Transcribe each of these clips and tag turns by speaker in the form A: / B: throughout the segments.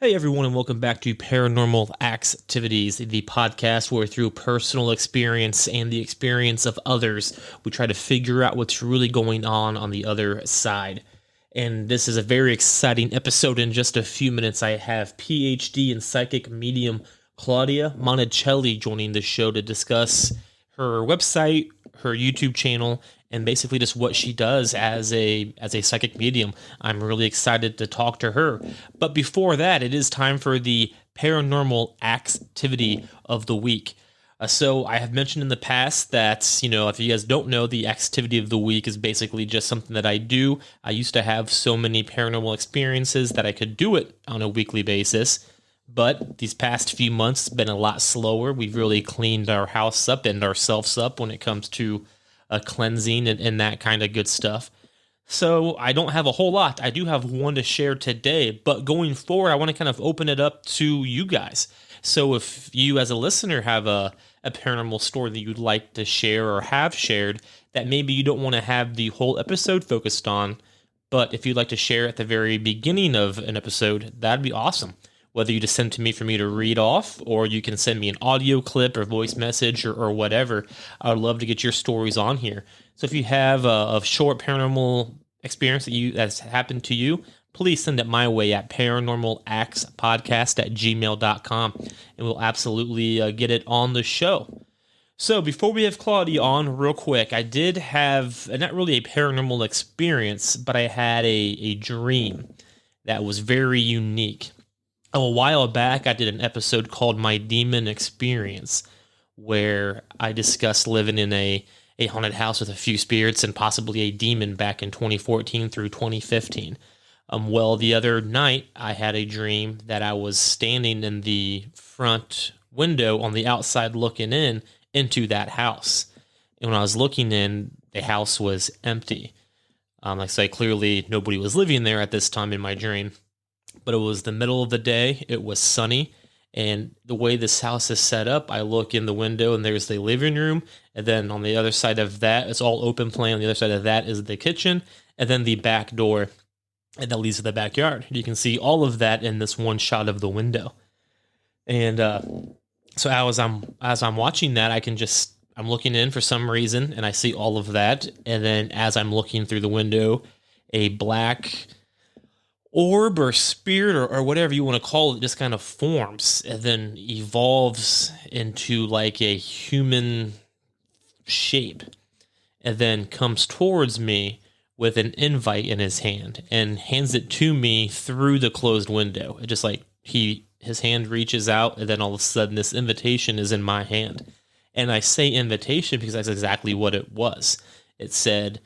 A: Hey everyone, and welcome back to Paranormal Axetivities, the podcast where through personal experience and the experience of others, we try to figure out what's really going on the other side. And this is a very exciting episode. In just a few minutes, I have PhD in psychic medium Claudia Monacelli joining the show to discuss her website, her YouTube channel, and basically just what she does as a psychic medium. I'm really excited to talk to her. But before that, it is time for the paranormal activity of the week. So I have mentioned in the past that, if you guys don't know, the activity of the week is basically just something that I do. I used to have so many paranormal experiences that I could do it on a weekly basis. But these past few months have been a lot slower. We've really cleaned our house up and ourselves up when it comes to cleansing and that kind of good stuff. So I don't have a whole lot. I do have one to share today, but going forward, I want to kind of open it up to you guys. So if you as a listener have a paranormal story that you'd like to share or have shared that maybe you don't want to have the whole episode focused on, but if you'd like to share at the very beginning of an episode, that'd be awesome. Whether you just send to me for me to read off, or you can send me an audio clip or voice message or whatever. I would love to get your stories on here. So if you have a short paranormal experience that's happened to you, please send it my way at paranormalaxpodcast@gmail.com, and we'll absolutely get it on the show. So before we have Claudia on, real quick, I did have not really a paranormal experience, but I had a dream that was very unique. A while back, I did an episode called My Demon Experience, where I discussed living in a haunted house with a few spirits and possibly a demon back in 2014 through 2015. Well, the other night, I had a dream that I was standing in the front window on the outside looking into that house. And when I was looking in, the house was empty. Like I say, clearly nobody was living there at this time in my dream. But it was the middle of the day, it was sunny, and the way this house is set up, I look in the window and there's the living room, and then on the other side of that, it's all open plan, on the other side of that is the kitchen, and then the back door, and that leads to the backyard. You can see all of that in this one shot of the window. And so as I'm watching that, I'm looking in for some reason, and I see all of that, and then as I'm looking through the window, a black orb or spirit or whatever you want to call it just kind of forms and then evolves into like a human shape and then comes towards me with an invite in his hand and hands it to me through the closed window. It just like his hand reaches out and then all of a sudden this invitation is in my hand. And I say invitation because that's exactly what it was. It said,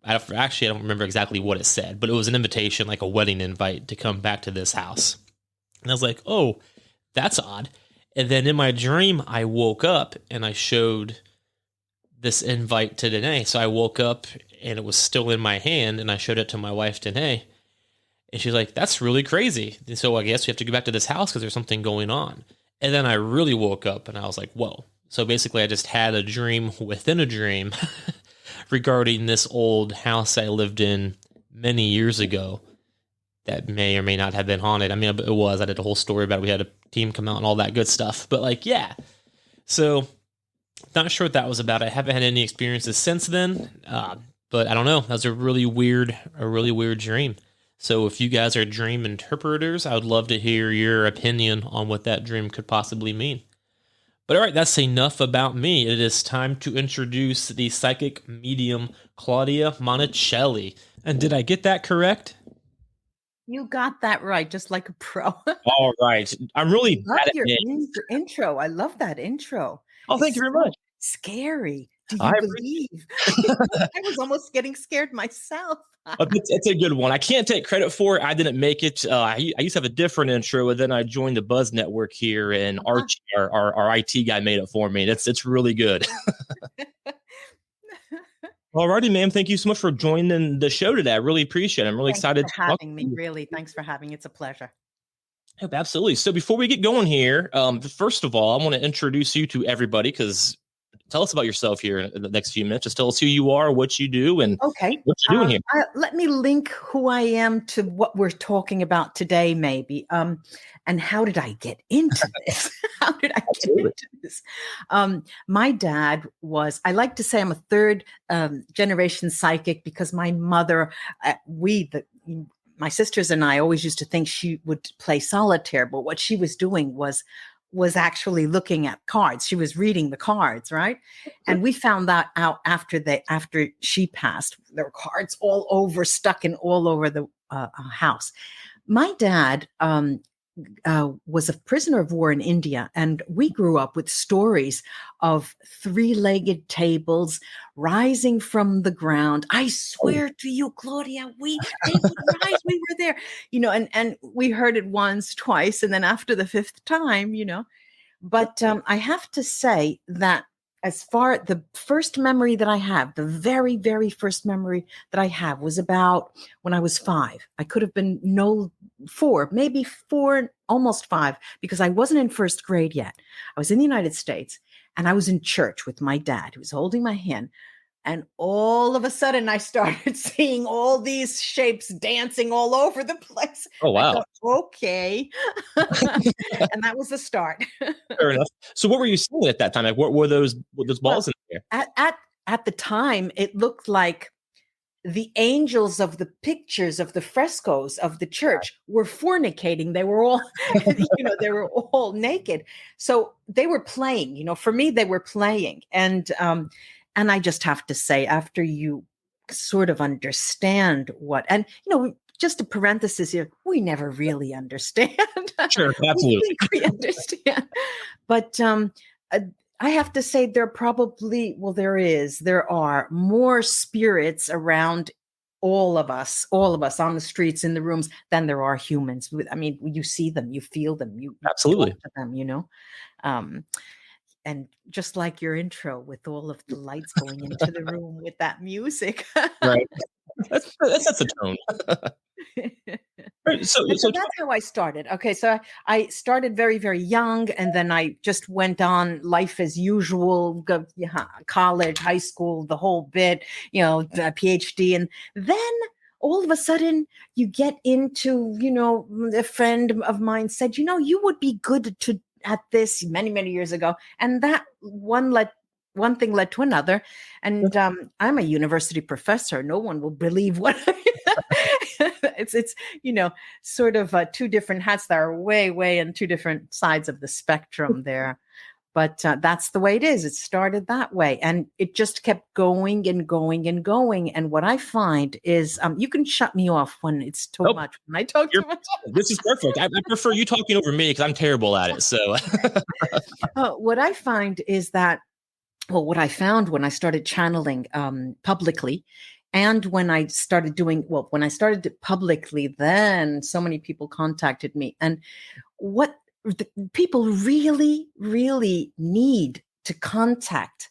A: I don't remember exactly what it said, but it was an invitation, like a wedding invite to come back to this house. And I was like, oh, that's odd. And then in my dream, I woke up and I showed this invite to Danae. So I woke up and it was still in my hand and I showed it to my wife, Danae. And she's like, that's really crazy. And so I guess we have to go back to this house because there's something going on. And then I really woke up and I was like, whoa. So basically I just had a dream within a dream regarding this old house I lived in many years ago that may or may not have been haunted. I mean, it was. I did a whole story about it. We had a team come out and all that good stuff. But yeah. So not sure what that was about. I haven't had any experiences since then. But I don't know. That was a really weird dream. So if you guys are dream interpreters, I would love to hear your opinion on what that dream could possibly mean. But all right, that's enough about me. It is time to introduce the psychic medium, Claudia Monacelli. And did I get that correct?
B: You got that right, just like a pro.
A: All right. I'm really bad at
B: your intro. I love that intro.
A: Oh, thank you very much.
B: Scary. Do you believe? I was almost getting scared myself.
A: It's a good one. I can't take credit for it. I didn't make it. I used to have a different intro, and then I joined the Buzz Network here, and Archie, our IT guy, made it for me. It's really good. Alrighty, ma'am. Thank you so much for joining the show today. I really appreciate it. I'm really excited
B: for having me. Really, thanks for having me. It's a pleasure.
A: Yep, absolutely. So before we get going here, first of all, I want to introduce you to everybody because tell us about yourself here in the next few minutes. Just tell us who you are, what you do, and
B: Okay.
A: what you're doing here.
B: Let me link who I am to what we're talking about today, maybe. And how did I get into this? How did I get into this? My dad was, I like to say I'm a third generation psychic because my mother, my sisters and I always used to think she would play solitaire, but what she was doing was actually looking at cards. She was reading the cards, right? And we found that out after she passed. There were cards all over, stuck in all over the house. My dad was a prisoner of war in India, and we grew up with stories of three-legged tables rising from the ground. I swear to you, Claudia, they would rise. We were there, and we heard it once, twice, and then after the fifth time, But I have to say that as far the first memory that I have, the very, very first memory that I have was about when I was 5. I could have been maybe 4, almost 5, because I wasn't in first grade yet. I was in the United States and I was in church with my dad, who was holding my hand. And all of a sudden, I started seeing all these shapes dancing all over the place.
A: Oh, wow.
B: Thought, okay. And that was the start.
A: Fair enough. So what were you seeing at that time? Like, what were those balls in there?
B: At the time, it looked like the angels of the pictures of the frescoes of the church were fornicating. They were all, they were all naked. So they were playing, for me, they were playing. And I just have to say, after you sort of understand just a parenthesis here, we never really understand.
A: Sure, absolutely.
B: We think we understand. But I have to say there are more spirits around all of us on the streets, in the rooms, than there are humans. I mean, you see them, you feel them, you
A: absolutely
B: talk to them, and just like your intro with all of the lights going into the room with that music.
A: Right. That's the tone.
B: So that's how I started. Okay, so I started very, very young, and then I just went on life as usual, college, high school, the whole bit, PhD. And then all of a sudden you get into, a friend of mine said, you would be good at this many, many years ago. And that one thing led to another. And I'm a university professor. No one will believe what it's sort of two different hats that are way, way in two different sides of the spectrum there. But that's the way it is. It started that way. And it just kept going and going and going. And what I find is you can shut me off when it's too much. When I talk too much.
A: This is perfect. I prefer you talking over me because I'm terrible at it. So
B: what I find is that, what I found when I started channeling publicly, and when I started publicly, then so many people contacted me. And what people really, really need to contact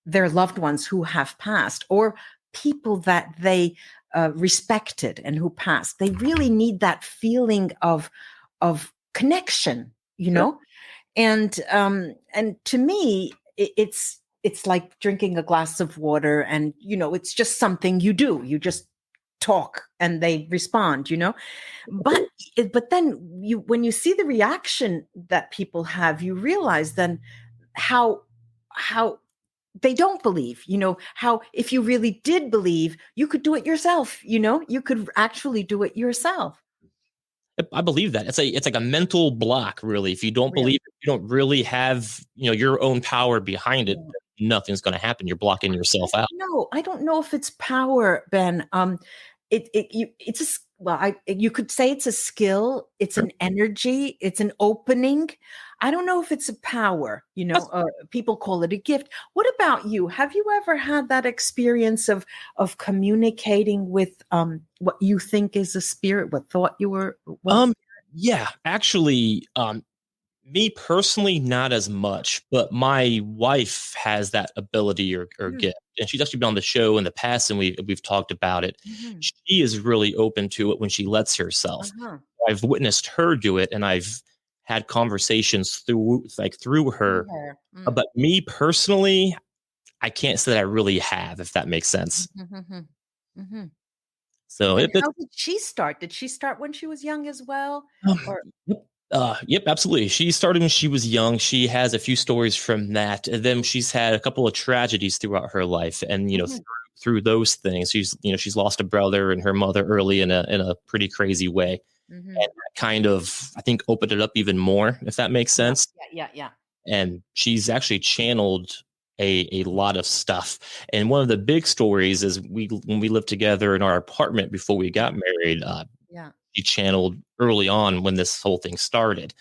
B: their loved ones who have passed, or people that they respected and who passed. They really need that feeling of connection, And to me, it's like drinking a glass of water, and it's just something you do. You just talk and they respond, but then when you see the reaction that people have, you realize then how they don't believe, how if you really did believe, you could do it yourself, you could actually do it yourself.
A: I believe that it's like a mental block, really. If you don't believe it, you don't really have, your own power behind it. Nothing's going to happen. You're blocking yourself out.
B: No, I don't know if it's power, Ben. You could say it's a skill. It's an energy. It's an opening. I don't know if it's a power, people call it a gift. What about you? Have you ever had that experience of communicating with what you think is a spirit, what thought you were?
A: Yeah, actually, me personally, not as much, but my wife has that ability or gift, and she's actually been on the show in the past, and we've talked about it. Mm-hmm. She is really open to it when she lets herself. I've witnessed her do it, and I've had conversations through her.
B: Mm.
A: But me personally, I can't say that I really have, if that makes sense.
B: Mm-hmm. Mm-hmm.
A: So
B: And how did she start? Did she start when she was young as well? Or
A: yep. Yep, absolutely. She started when she was young. She has a few stories from that. And then she's had a couple of tragedies throughout her life. And, through those things, she's lost a brother and her mother early in a pretty crazy way.
B: Mm-hmm.
A: And that kind of, I think, opened it up even more, if that makes sense.
B: Yeah.
A: And she's actually channeled a lot of stuff. And one of the big stories is when we lived together in our apartment before we got married, she channeled early on when this whole thing started.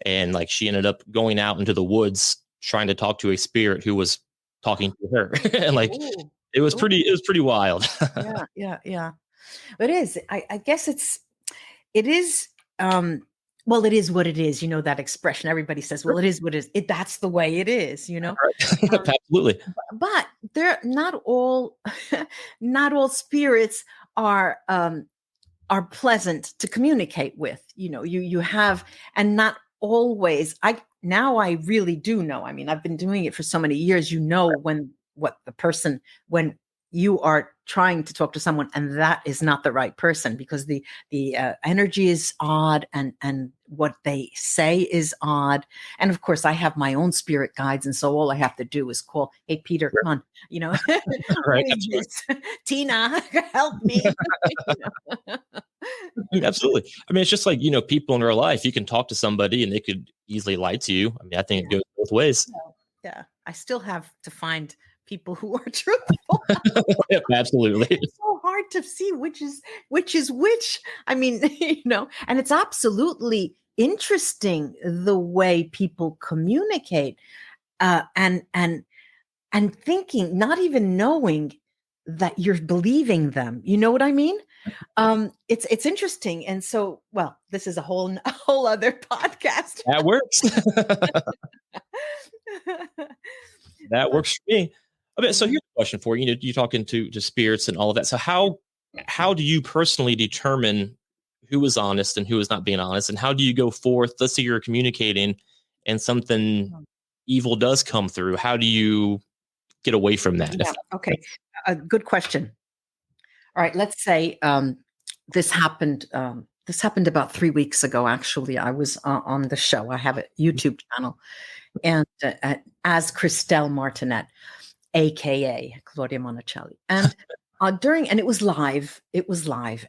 A: And like she ended up going out into the woods trying to talk to a spirit who was talking to her. And like
B: Ooh.
A: it was pretty wild.
B: Yeah. It is. I guess it is well, it is what it is, that expression. Everybody says, well, it is what it is. That's the way it is,
A: Absolutely.
B: But they're not all not all spirits are pleasant to communicate with. You have, and not always. I really do know. I mean, I've been doing it for so many years. When you are trying to talk to someone and that is not the right person, because the energy is odd, and what they say is odd. And of course I have my own spirit guides, and so all I have to do is call, hey Peter, come on,
A: Right.
B: Tina, help me.
A: Absolutely. I mean, it's just like, people in real life, you can talk to somebody and they could easily lie to you. I mean, I think it goes both ways.
B: Yeah. I still have to find people who are truthful.
A: Yep, absolutely.
B: It's so hard to see which is which. I mean, and it's absolutely interesting the way people communicate, and thinking, not even knowing that you're believing them. You know what I mean? It's interesting. And so, well, this is a whole other podcast.
A: That works. That works for me. Okay, so here's a question for you. You're talking to spirits and all of that. So how do you personally determine who is honest and who is not being honest? And how do you go forth? Let's say you're communicating and something evil does come through. How do you get away from that?
B: Yeah. Okay. Good question. All right. Let's say this happened. This happened about 3 weeks ago. Actually, I was on the show. I have a YouTube channel, and as Christelle Martinet, aka Claudia Monacelli, and and it was live.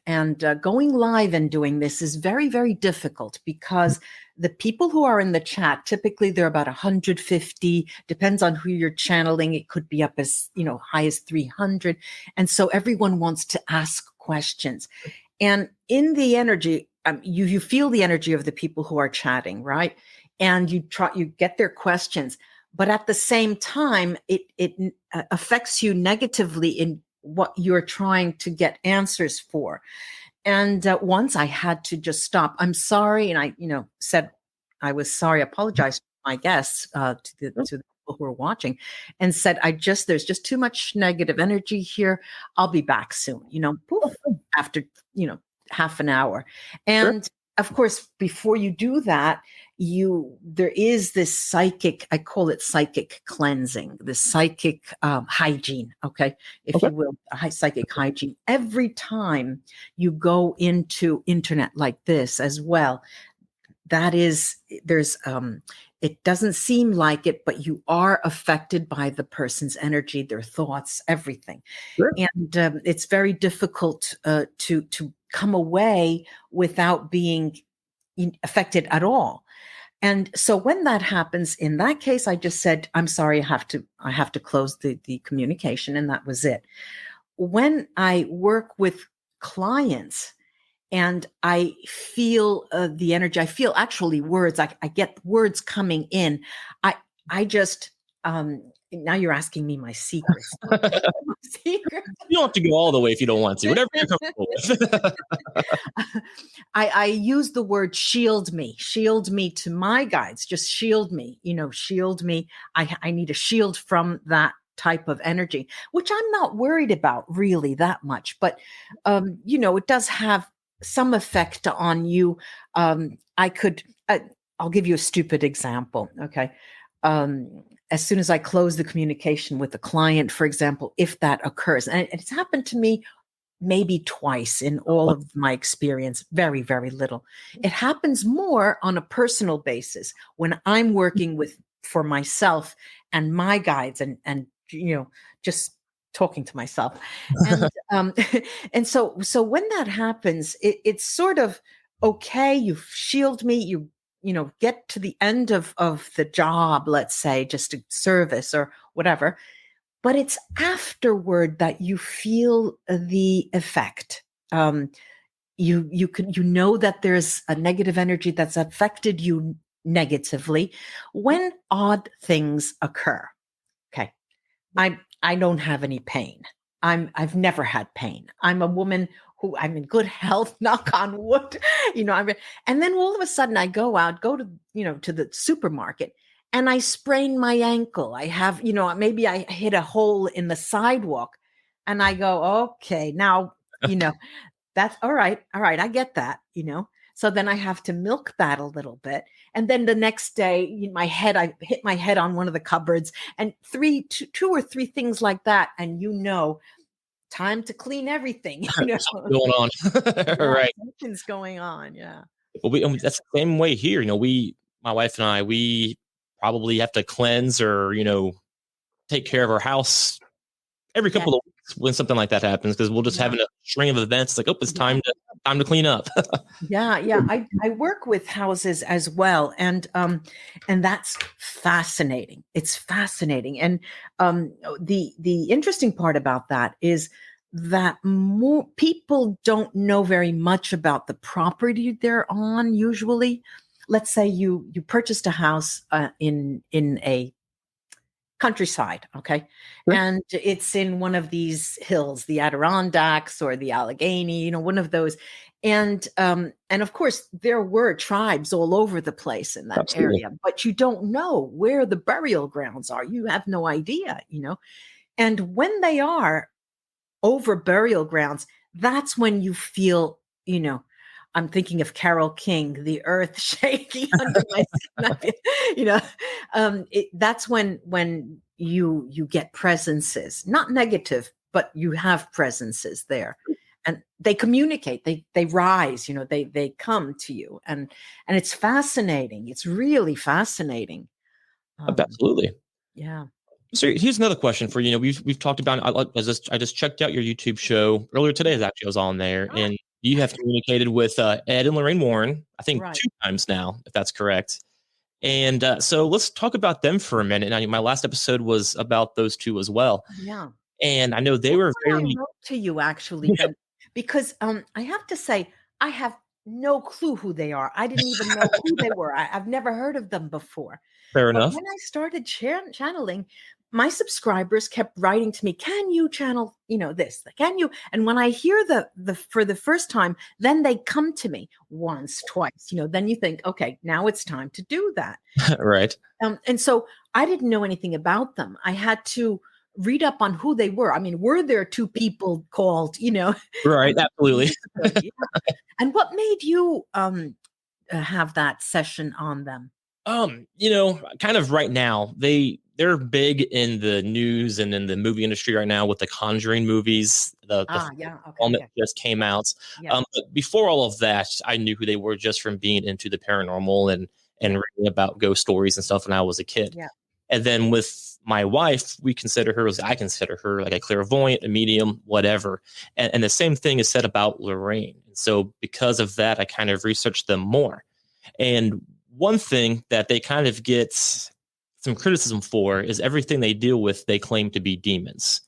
B: And going live and doing this is very, very difficult, because the people who are in the chat, typically they're about 150, depends on who you're channeling. It could be up as, high as 300. And so everyone wants to ask questions. And in the energy, you feel the energy of the people who are chatting, right? And you get their questions, but at the same time, it affects you negatively in what you're trying to get answers for. And once I had to just stop. I'm sorry. And I, said I was sorry, apologized to my guests, to the people who are watching, and said, there's just too much negative energy here. I'll be back soon, poof, after, half an hour. And of course, before you do that, there is this psychic, I call it psychic cleansing, the psychic hygiene, if you will, psychic hygiene. Every time you go into internet like this as well, it doesn't seem like it, but you are affected by the person's energy, their thoughts, everything. Sure. And it's very difficult to come away without being affected at all. And so when that happens, in that case, I just said, I'm sorry, I have to close the communication. And that was it. When I work with clients and I feel the energy, I feel actually words, I get words coming in. I just, now you're asking me my secrets.
A: You don't have to go all the way if you don't want to, whatever you're comfortable with.
B: I use the word shield me to my guides, just shield me, shield me. I need a shield from that type of energy, which I'm not worried about really that much, but, it does have some effect on you. I could, I'll give you a stupid example. Okay. As soon as I close the communication with the client, for example, if that occurs, and it's happened to me maybe twice in all of my experience, very, very little. It happens more on a personal basis when I'm working for myself and my guides and just talking to myself. And and so when that happens, it's sort of okay, you shield me, you get to the end of the job, let's say, just a service or whatever, but it's afterward that you feel the effect. You know that there's a negative energy that's affected you negatively when odd things occur. Okay, I don't have any pain. I've never had pain. I'm a woman who I'm in good health, knock on wood. And then all of a sudden I go to the supermarket and I sprain my ankle. I have, maybe I hit a hole in the sidewalk and I go, okay, now, that's all right. All right. I get that. So then I have to milk that a little bit. And then the next day, I hit my head on one of the cupboards and two or three things like that. And time to clean everything.
A: Something going on. Right.
B: Something's going on. Yeah.
A: Well, that's the same way here. My wife and I, we probably have to cleanse or, take care of our house every couple of weeks when something like that happens, because we'll just have a string of events like, it's time to clean up.
B: Yeah. I work with houses as well, and that's fascinating. It's fascinating, and the interesting part about that is that more people don't know very much about the property they're on. Usually, let's say you purchased a house in a countryside, okay,
A: Sure.
B: and it's in one of these hills, the Adirondacks or the Allegheny, one of those, and of course there were tribes all over the place in that
A: Absolutely.
B: area, but you don't know where the burial grounds are. You have no idea, and when they are over burial grounds, that's when you feel, I'm thinking of Carole King, the earth shaking under my skin. That's when you get presences, not negative, but you have presences there, and they communicate. They rise. They come to you, and it's fascinating. It's really fascinating.
A: Absolutely.
B: Yeah.
A: So here's another question for you. We've talked about. I just checked out your YouTube show earlier today. Actually, I was on there, and you have communicated with Ed and Lorraine Warren, I think,
B: Right.
A: 2 times now, if that's correct. And so let's talk about them for a minute. And my last episode was about those two as well.
B: Yeah.
A: And I know they were
B: I
A: very.
B: wrote to you actually, Ben, because I have to say I have no clue who they are. I didn't even know who they were. I've never heard of them before.
A: Fair
B: But
A: enough.
B: when I started channeling, my subscribers kept writing to me, "Can you channel, this? Can you?" And when I hear the for the first time, then they come to me once, twice. Then you think, okay, now it's time to do that.
A: Right.
B: And so I didn't know anything about them. I had to read up on who they were. I mean, were there two people called,
A: Right. Absolutely.
B: Yeah. And what made you have that session on them?
A: Kind of right now, they're big in the news and in the movie industry right now with the Conjuring movies. The
B: Yeah.
A: film
B: Okay.
A: that just came out.
B: Yeah.
A: But before all of that, I knew who they were just from being into the paranormal and reading about ghost stories and stuff when I was a kid.
B: Yeah.
A: And then with my wife, I consider her like a clairvoyant, a medium, whatever. And the same thing is said about Lorraine. And so because of that, I kind of researched them more. And one thing that they kind of get some criticism for is everything they deal with, they claim to be demons,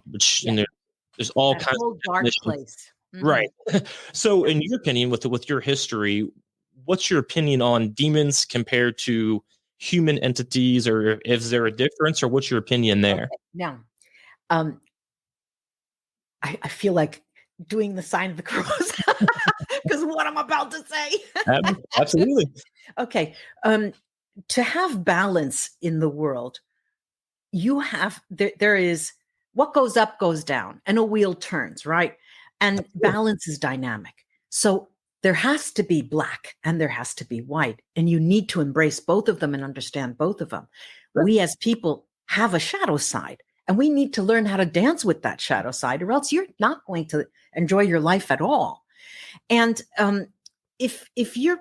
A: which there's all
B: That
A: kinds
B: whole
A: of
B: dark
A: definitions.
B: place. Mhm.
A: Right. So in your opinion, with your history, what's your opinion on demons compared to human entities, or is there a difference, or what's your opinion there?
B: Okay. Now, um, I feel like doing the sign of the cross because what I'm about to say.
A: Absolutely.
B: Okay. To have balance in the world, there is what goes up goes down and a wheel turns, right? And balance is dynamic. So there has to be black and there has to be white. And you need to embrace both of them and understand both of them.
C: Right.
B: We as people have a shadow side, and we need to learn how to dance with that shadow side, or else you're not going to enjoy your life at all. And if you're,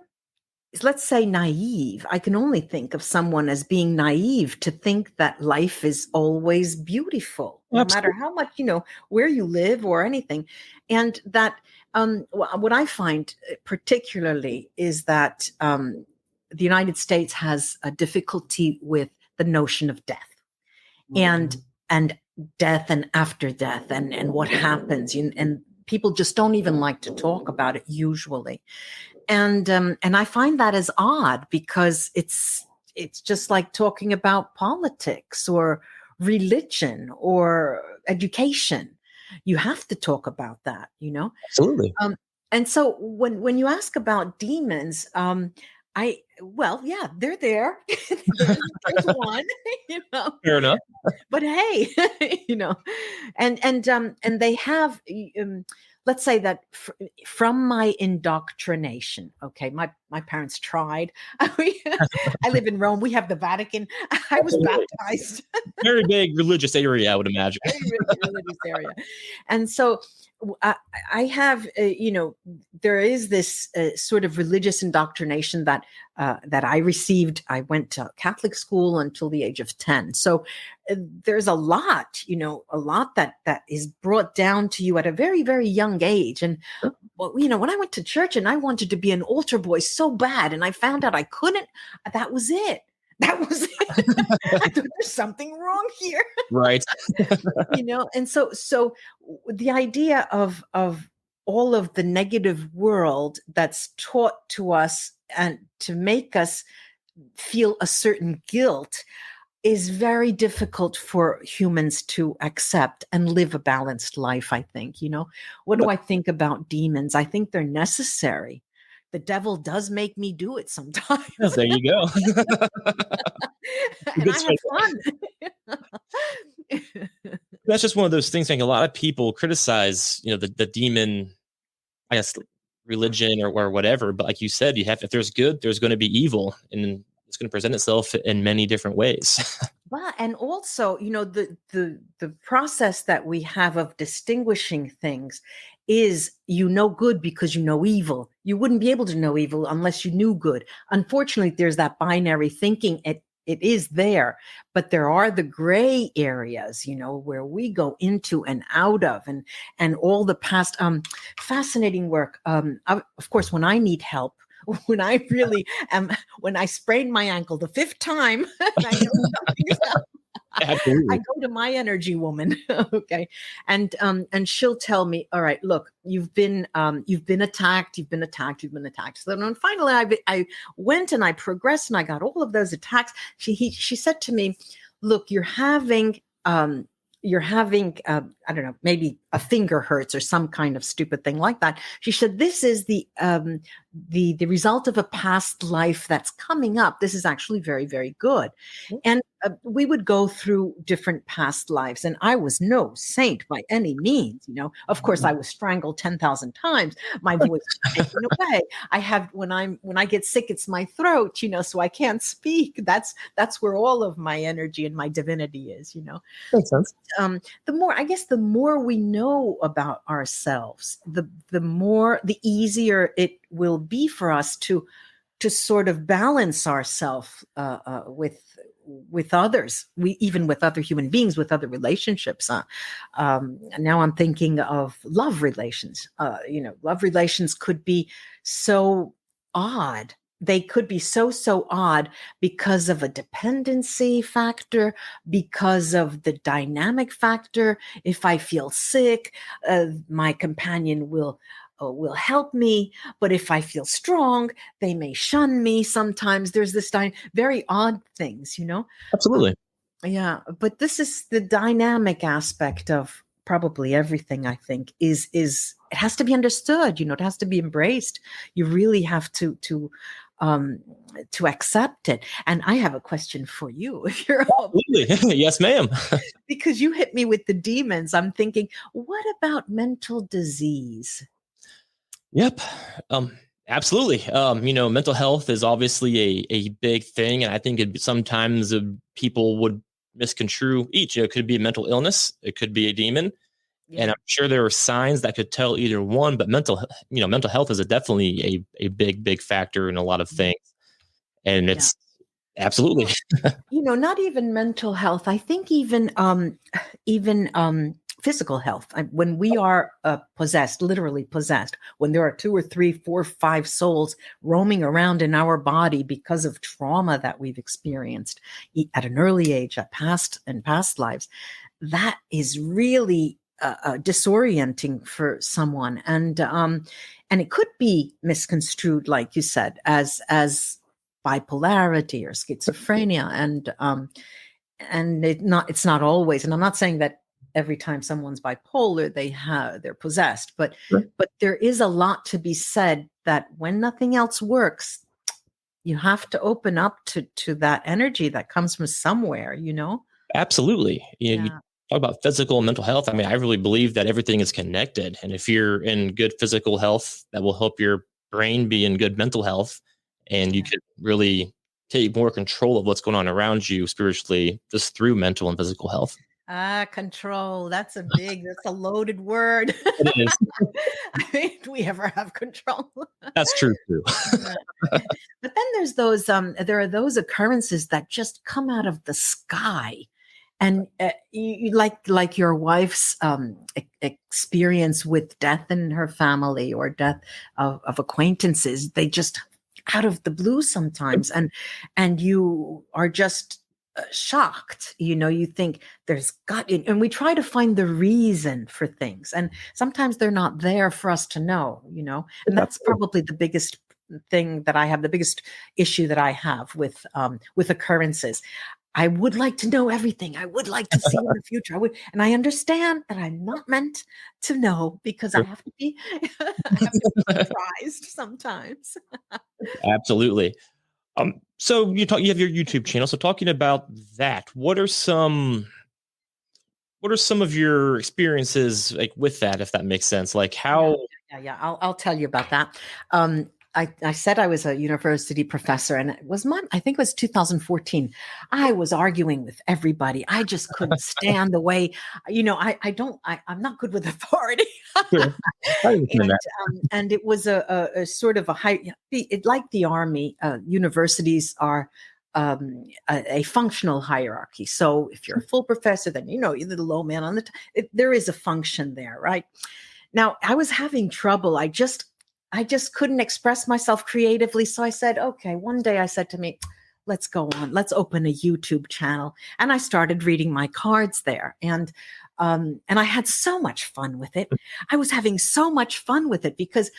B: let's say, naive, I can only think of someone as being naive to think that life is always beautiful, no matter how much, where you live or anything. And that what I find particularly is that the United States has a difficulty with the notion of death and death and after death and what happens. And people just don't even like to talk about it usually. And I find that as odd, because it's just like talking about politics or religion or education. You have to talk about that,
C: Absolutely.
B: And so when you ask about demons, they're there. There's one,
C: Fair enough.
B: But hey, and they have. Let's say that from my indoctrination, okay, my parents tried. I live in Rome. We have the Vatican. I was baptized.
C: Very big religious area, I would imagine.
B: Very religious area. And so I have, there is this sort of religious indoctrination that I received. I went to Catholic school until the age of 10. So there's a lot that is brought down to you at a very, very young age. And, when I went to church and I wanted to be an altar boy so bad, and I found out I couldn't, that was it. That was it. I thought there's something wrong here.
C: Right.
B: And so the idea of all of the negative world that's taught to us and to make us feel a certain guilt is very difficult for humans to accept and live a balanced life, I think. What do I think about demons? I think they're necessary. The devil does make me do it sometimes.
C: Yes, there you go.
B: And I have fun.
C: That's just one of those things. Like, a lot of people criticize, the demon, I guess, religion or whatever. But like you said, if there's good, there's going to be evil, and it's going to present itself in many different ways.
B: Well, and also, the process that we have of distinguishing things is good because you know evil. You wouldn't be able to know evil unless you knew good. Unfortunately, there's that binary thinking. It is there, but there are the gray areas, where we go into and out of, and all the past fascinating work. Of course, when I need help, when I really am, when I sprained my ankle the 5th time, and I know something's up, I go to my energy woman, okay, and she'll tell me, all right, look, you've been attacked. So then finally, I went and I progressed and I got all of those attacks. She said to me, look, you're having I don't know, maybe a finger hurts or some kind of stupid thing like that. She said, this is the result of a past life that's coming up. This is actually very, very good. And we would go through different past lives, and I was no saint by any means. Of course, I was strangled 10,000 times. My voice was taken away. I have, when I get sick, it's my throat, so I can't speak. That's where all of my energy and my divinity is.
C: Makes sense.
B: The more we know about ourselves, the easier it will be for us to sort of balance ourselves with others, even with other human beings, with other relationships. Now I'm thinking of love relations. Love relations could be so odd. They could be so odd because of a dependency factor, because of the dynamic factor. If I feel sick, my companion will help me. But if I feel strong, they may shun me. Sometimes there's this very odd things,
C: Absolutely.
B: Yeah. But this is the dynamic aspect of probably everything, I think, is it has to be understood, it has to be embraced. You really have to accept it. And I have a question for you, if you're
C: Absolutely. Yes, ma'am.
B: Because you hit me with the demons. I'm thinking, what about mental disease?
C: Yep. Absolutely. Mental health is obviously a big thing. And I think sometimes people would misconstrue each. It could be a mental illness. It could be a demon. And
B: Yeah.
C: I'm sure there are signs that could tell either one, but mental health is definitely a big, big factor in a lot of things. And
B: Yeah.
C: it's absolutely.
B: Not even mental health. I think even physical health. When we are possessed, literally possessed, when there are 2 or 3, 4, 5 souls roaming around in our body because of trauma that we've experienced at an early age, in past lives, that is really disorienting for someone, and it could be misconstrued, like you said, as bipolarity or schizophrenia, and it's not always. And I'm not saying that every time someone's bipolar they're possessed, but there is a lot to be said that when nothing else works, you have to open up to that energy that comes from somewhere.
C: Absolutely. You
B: Yeah.
C: talk about physical and mental health. I mean, I really believe that everything is connected. And if you're in good physical health, that will help your brain be in good mental health. And you could really take more control of what's going on around you spiritually just through mental and physical health.
B: Control. That's a loaded word.
C: It is.
B: I mean, do we ever have control?
C: That's true too.
B: Yeah. But then there are those occurrences that just come out of the sky. And you like your wife's experience with death in her family, or death of acquaintances. They just out of the blue sometimes, and you are just shocked. You think there's got, and we try to find the reason for things, and sometimes they're not there for us to know. And that's probably the biggest thing that I have, the biggest issue that I have with occurrences. I would like to know everything. I would like to see in the future. And I understand that I'm not meant to know, because I have to be, surprised sometimes.
C: Absolutely. So you have your YouTube channel. So talking about that, what are some of your experiences like with that, if that makes sense? Like how?
B: Yeah. I'll tell you about that. I said I was a university professor, and I think it was 2014. I was arguing with everybody. I just couldn't stand the way, I'm not good with authority.
C: Sure.
B: And it was a sort of a high, like the army, universities are a functional hierarchy. So if you're a full professor, then you're the low man on the there is a function there, right? Now, I was having trouble. I just couldn't express myself creatively. So I said, okay, one day I said to me, let's go on, let's open a YouTube channel. And I started reading my cards there. And I had so much fun with it. I was having so much fun with it because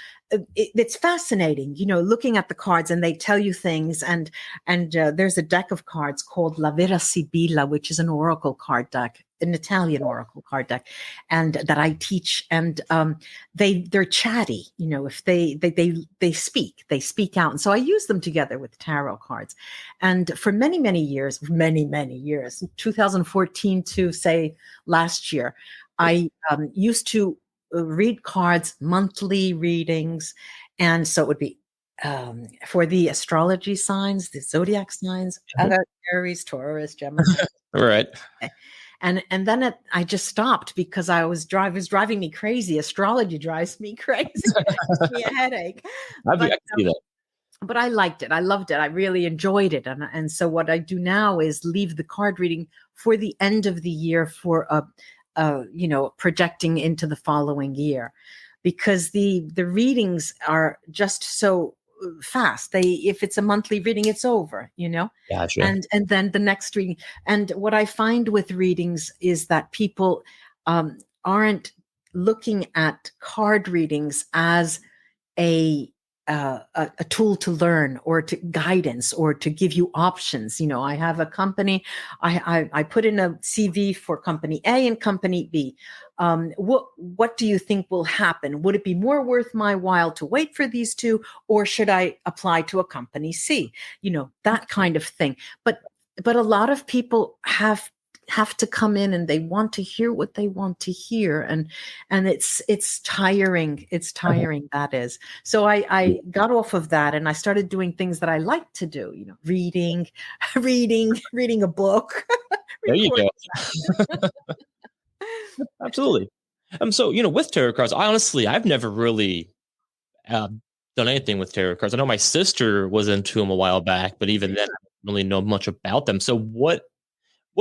B: it's fascinating, looking at the cards, and they tell you things. And there's a deck of cards called La Vera Sibilla, which is an oracle card deck, an Italian oracle card deck, and that I teach. And they're chatty, if they speak out. And so I use them together with tarot cards. And for many, many years, 2014 to say last year, I used to read cards, monthly readings. And so it would be for the astrology signs, the zodiac signs, Aries, Taurus, Gemini.
C: Right.
B: And then I just stopped because it was driving me crazy. Astrology drives me crazy. It gives me a headache.
C: I can see that.
B: But I liked it. I loved it. I really enjoyed it. And so what I do now is leave the card reading for the end of the year for projecting into the following year, because the readings are just so fast. If it's a monthly reading, it's over,
C: Gotcha.
B: And then the next reading. And what I find with readings is that people aren't looking at card readings as a tool to learn, or to guidance, or to give you options. I have a company. I put in a CV for company A and company B. What do you think will happen? Would it be more worth my while to wait for these two, or should I apply to a company C? That kind of thing. But a lot of people have have to come in and they want to hear what they want to hear, and it's tiring. It's tiring. That is. So I got off of that and I started doing things that I like to do, reading reading a book.
C: There you go. Absolutely. So with tarot cards, I've never really done anything with tarot cards. I know my sister was into them a while back, but even then, I don't really know much about them. So what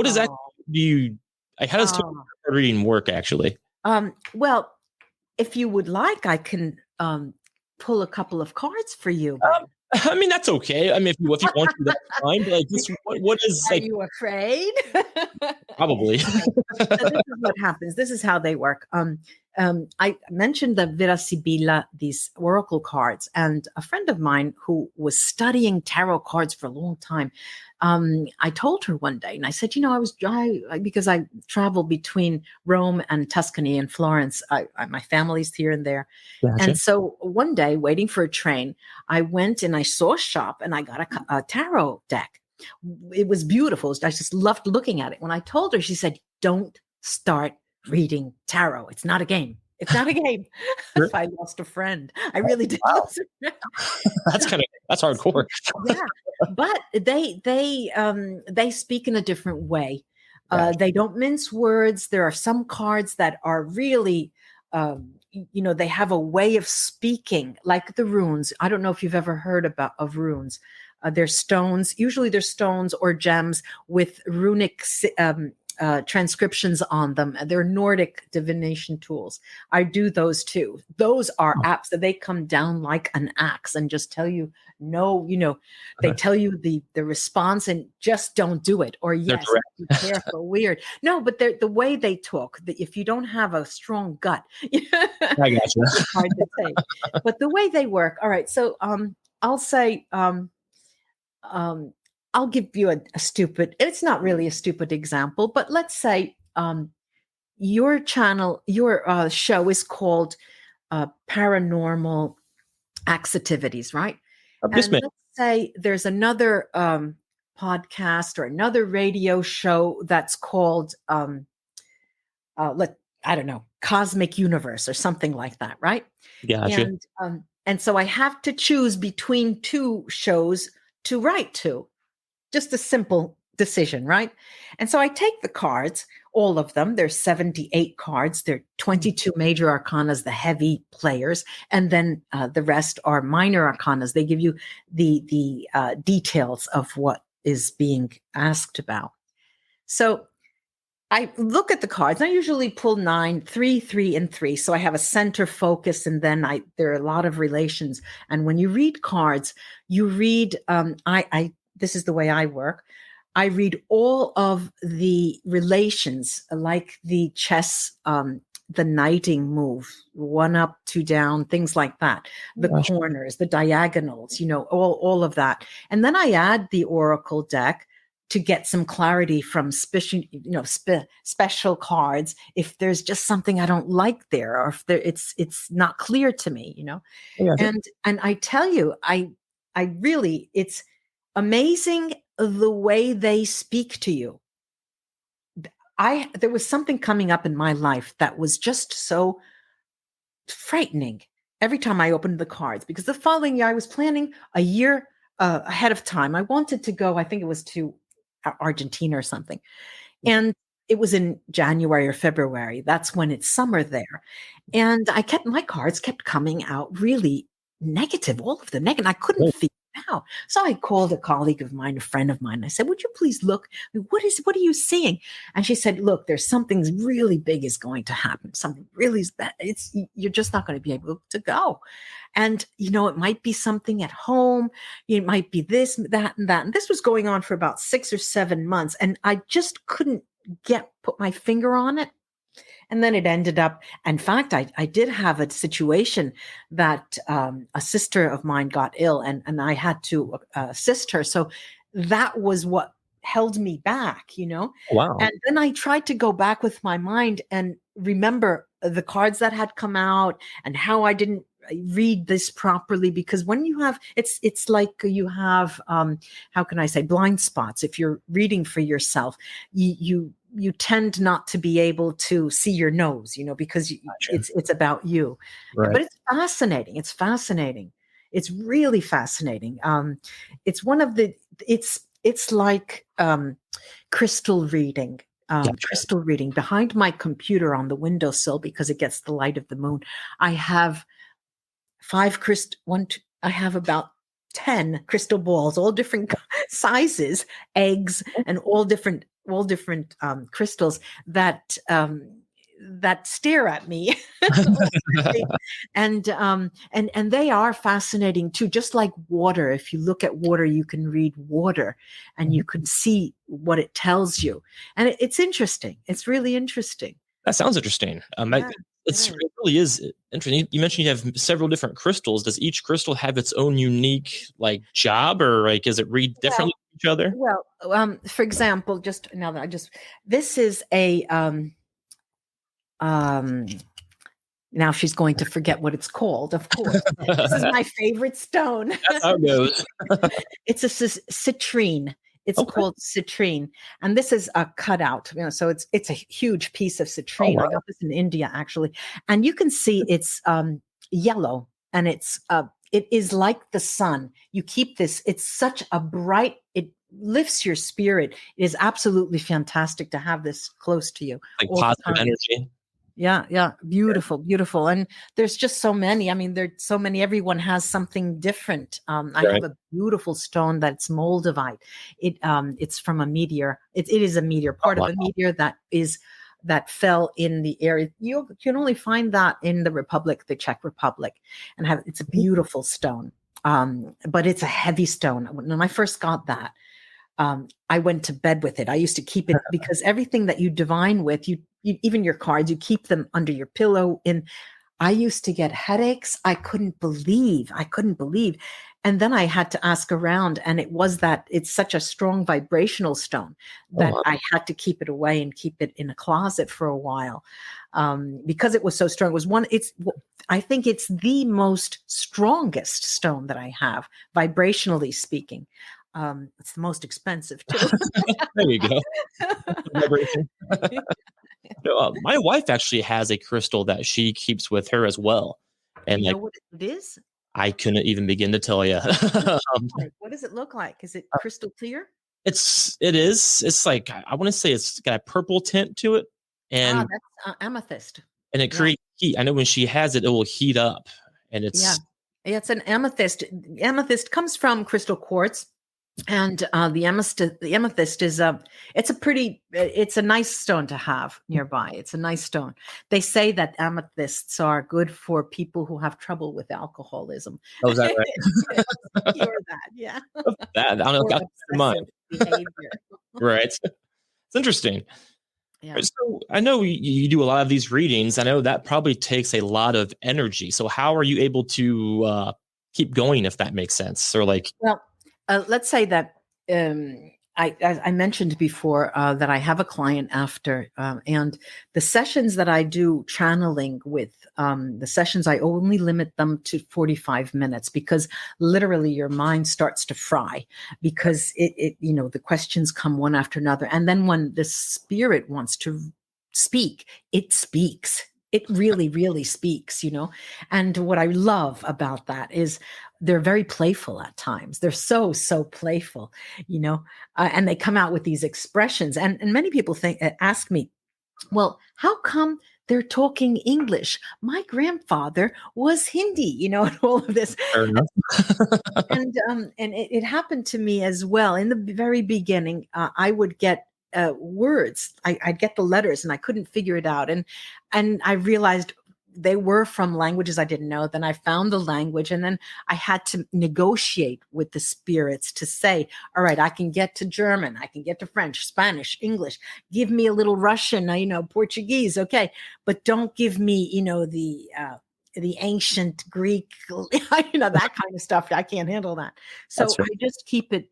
C: is that? How does tarot card reading work actually?
B: Well, if you would like, I can pull a couple of cards for you.
C: I mean, that's okay. I mean, if you want to, that's fine. But what is
B: Are you afraid?
C: Probably.
B: So this is what happens. This is how they work. I mentioned the Vera Sibilla, these oracle cards, and a friend of mine who was studying tarot cards for a long time. I told her one day, and I said, because I travel between Rome and Tuscany and Florence. My family's here and there. Gotcha. And so one day, waiting for a train, I went and I saw a shop and I got a tarot deck. It was beautiful. I just loved looking at it. When I told her, she said, "Don't start reading tarot. It's not a game. It's not a game." Sure. I lost a friend. I really did.
C: Wow. That's hardcore.
B: Yeah, but they speak in a different way. Gotcha. They don't mince words. There are some cards that are really, they have a way of speaking, like the runes. I don't know if you've ever heard of runes. They're stones. Usually they're stones or gems with runic transcriptions on them. They're Nordic divination tools. I do those too. Those are apps that they come down like an axe and just tell you no, they tell you the response and just don't do it. Or yes, be careful, weird. No, but the way they talk, if you don't have a strong gut, I got you. It's hard to say. But the way they work, all right. So I'll say I'll give you a stupid, it's not really a stupid example, but let's say your channel, your show is called Paranormal Axetivities, right?
C: Yes,
B: and let's say there's another podcast or another radio show that's called, I don't know, Cosmic Universe or something like that, right?
C: Gotcha.
B: And so I have to choose between two shows to write to. Just a simple decision, right? And so I take the cards, all of them. There's 78 cards. There are 22 major arcanas, the heavy players, and then the rest are minor arcanas. They give you the details of what is being asked about. So I look at the cards. I usually pull 9, 3, 3, and 3. So I have a center focus, and then there are a lot of relations. And when you read cards, you read. This is the way I work. I read all of the relations, like the chess, the knighting move, 1 up, 2 down, things like that. The corners, the diagonals, all of that. And then I add the oracle deck to get some clarity from special cards. If there's just something I don't like there, or if it's not clear to me, Yeah. And I tell you, I really, it's amazing the way they speak to you. There was something coming up in my life that was just so frightening every time I opened the cards, because the following year I was planning a year ahead of time. I wanted to go, I think it was to Argentina or something. And it was in January or February. That's when it's summer there. And my cards kept coming out really negative, all of them negative. I couldn't figure it out. So I called a colleague of mine, a friend of mine. I said, "Would you please look? What are you seeing?" And she said, "Look, there's something really big is going to happen. Something really bad. You're just not going to be able to go. And, it might be something at home. It might be this, that, and that." And this was going on for about 6 or 7 months. And I just couldn't put my finger on it. And then it ended up, in fact, I did have a situation that a sister of mine got ill and I had to assist her. So that was what held me back,
C: Wow.
B: And then I tried to go back with my mind and remember the cards that had come out and how I didn't read this properly, because when you have, it's like you have, how can I say, blind spots. If you're reading for yourself, you you tend not to be able to see your nose, because it's about you.
C: Right.
B: But it's fascinating. It's fascinating. It's really fascinating. It's one of the. It's like crystal reading. Crystal reading behind my computer on the windowsill, because it gets the light of the moon. I have I have about 10 crystal balls, all different sizes, eggs, and all different crystals that stare at me. and they are fascinating too, just like water. If you look at water, you can read water and you can see what it tells you. And it's interesting. It's really interesting.
C: That sounds interesting. It really is interesting. You mentioned you have several different crystals. Does each crystal have its own unique job, or is it read differently from each other?
B: Well, for example, just now that this is a now she's going to forget what it's called. Of course, this is my favorite stone.
C: That's how it goes.
B: It's a citrine. It's called citrine, and this is a cutout. So it's a huge piece of citrine.
C: Oh, wow.
B: I got this in India actually, and you can see it's yellow, and it is like the sun. You keep this. It's such a bright. It lifts your spirit. It is absolutely fantastic to have this close to you.
C: Like positive energy.
B: Yeah. Beautiful. And there's just so many. I mean, there's so many. Everyone has something different. I have a beautiful stone that's moldavite. It's from a meteor. It is a meteor, part of a meteor that fell in the area. You can only find that in the Czech Republic, and it's a beautiful stone. But it's a heavy stone. When I first got that, I went to bed with it. I used to keep it because everything that you divine with, you even your cards, you keep them under your pillow. And I used to get headaches. I couldn't believe. And then I had to ask around, and it was that it's such a strong vibrational stone that I had to keep it away and keep it in a closet for a while, because it was so strong. I think it's the most strongest stone that I have, vibrationally speaking. It's the most expensive too.
C: There you go. My wife actually has a crystal that she keeps with her as well. And
B: you know what it is?
C: I couldn't even begin to tell you.
B: What does it look like? Is it crystal clear?
C: It is. It's like, I want to say it's got a purple tint to it. And
B: that's amethyst.
C: And it creates heat. I know when she has it, it will heat up. And it's
B: it's an amethyst. Amethyst comes from crystal quartz. And the amethyst is it's a nice stone to have nearby. It's a nice stone. They say that amethysts are good for people who have trouble with alcoholism.
C: Oh, is that right?
B: Cure that, yeah.
C: I don't know. Mind.
B: Behavior.
C: Right. It's interesting.
B: Yeah.
C: So I know you do a lot of these readings. I know that probably takes a lot of energy. So how are you able to keep going, if that makes sense? Or
B: let's say that I mentioned before that I have a client after, and the sessions that I do channeling with, the sessions, I only limit them to 45 minutes, because literally your mind starts to fry, because the questions come one after another. And then when the spirit wants to speak, it speaks. It really, really speaks, And what I love about that is they're very playful at times. They're so playful, and they come out with these expressions. And many people ask me, well, how come they're talking English? My grandfather was Hindi, and all of this. And it happened to me as well. In the very beginning, I would get words. I'd get the letters and I couldn't figure it out. And I realized they were from languages I didn't know. Then I found the language, and then I had to negotiate with the spirits to say, all right, I can get to German, I can get to French, Spanish, English, give me a little Russian, Portuguese. Okay. But don't give me, the ancient Greek, that kind of stuff. I can't handle that. So I just keep it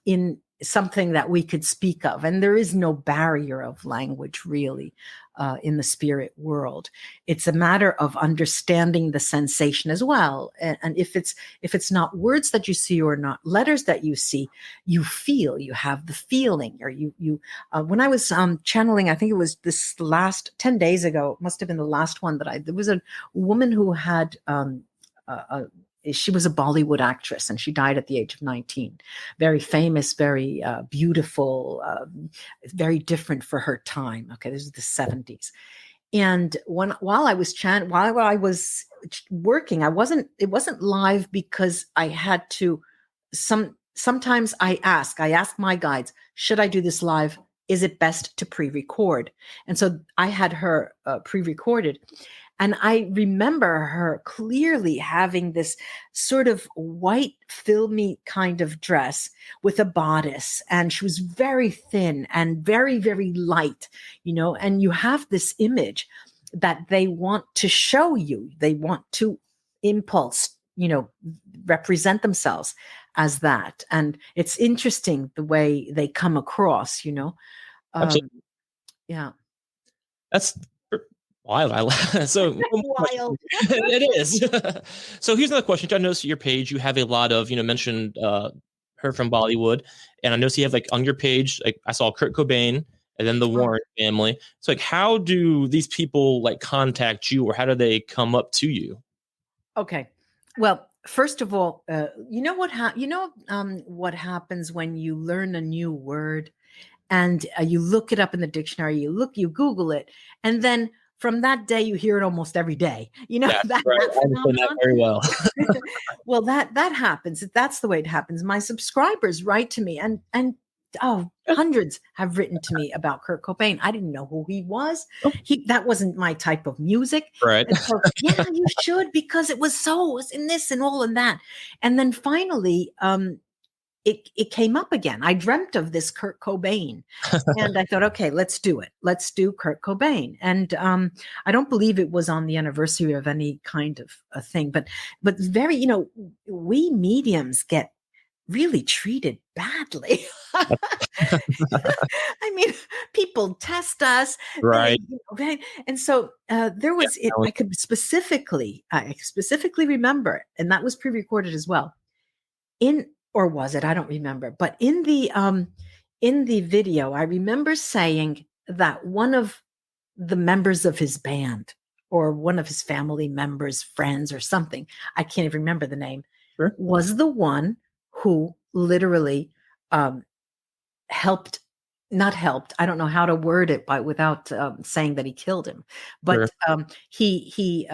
B: in something that we could speak of, and there is no barrier of language really in the spirit world. It's a matter of understanding the sensation as well, and if it's not words that you see or not letters that you see, you feel, you have the feeling, or you when I was channeling, I think it was this last 10 days ago, it must have been the last one that there was a woman who had she was a Bollywood actress, and she died at the age of 19. Very famous, very beautiful, very different for her time. Okay, this is the 70s. And while I was working, it wasn't live because I had to. Sometimes I ask my guides, should I do this live? Is it best to pre-record? And so I had her pre-recorded. And I remember her clearly having this sort of white, filmy kind of dress with a bodice. And she was very thin and very, very light, and you have this image that they want to show you. They want to impulse, represent themselves as that. And it's interesting the way they come across,
C: Absolutely.
B: Yeah.
C: That's wild. So
B: wild.
C: It is. So here's another question. I noticed your page, you have a lot of, mentioned her from Bollywood. And I noticed you have on your page, I saw Kurt Cobain and then the Warren family. So how do these people contact you, or how do they come up to you?
B: Okay. Well, first of all, what happens when you learn a new word and you look it up in the dictionary, you Google it, and then from that day, you hear it almost every day.
C: Yeah,
B: that
C: right. I understand that very well.
B: Well, that happens. That's the way it happens. My subscribers write to me, and hundreds have written to me about Kurt Cobain. I didn't know who he was. That wasn't my type of music.
C: Right.
B: And so, yeah, you should, because it was in this and all and that. And then finally, it came up again. I dreamt of this Kurt Cobain, and I thought, okay, let's do it. Let's do Kurt Cobain. And I don't believe it was on the anniversary of any kind of a thing, but very, we mediums get really treated badly. I mean, people test us,
C: right?
B: And so there was I specifically remember, and that was pre-recorded as well. Or was it? I don't remember. But in the video, I remember saying that one of the members of his band, or one of his family members, friends, or something, I can't even remember the name,
C: sure,
B: was the one who literally helped. Not helped. I don't know how to word it, without saying that he killed him. But sure. He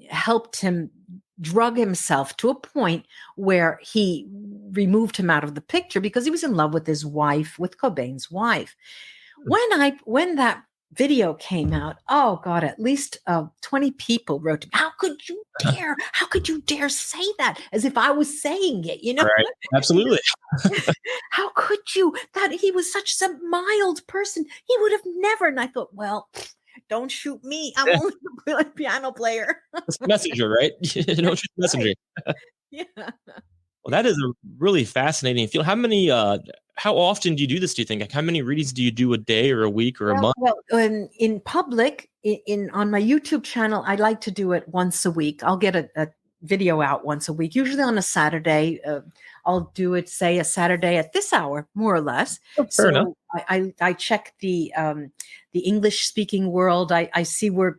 B: helped him drug himself to a point where he removed him out of the picture because he was in love with his wife, with Cobain's wife. When that video came out, oh God, at least 20 people wrote to me, how could you dare? How could you dare say that? As if I was saying it,
C: Right. Absolutely.
B: How could you? That he was such a mild person. He would have never. And I thought, well, don't shoot me. I'm only a piano player.
C: It's a messenger, right? Don't shoot the messenger.
B: Yeah.
C: Well, that is a really fascinating field. How often do you do this, do you think? How many readings do you do a day or a week or a month?
B: Well, in public, on my YouTube channel, I like to do it once a week. I'll get a video out once a week, usually on a Saturday. I'll do it, say, a Saturday at this hour, more or less.
C: Fair enough.
B: I check the English speaking world. I see where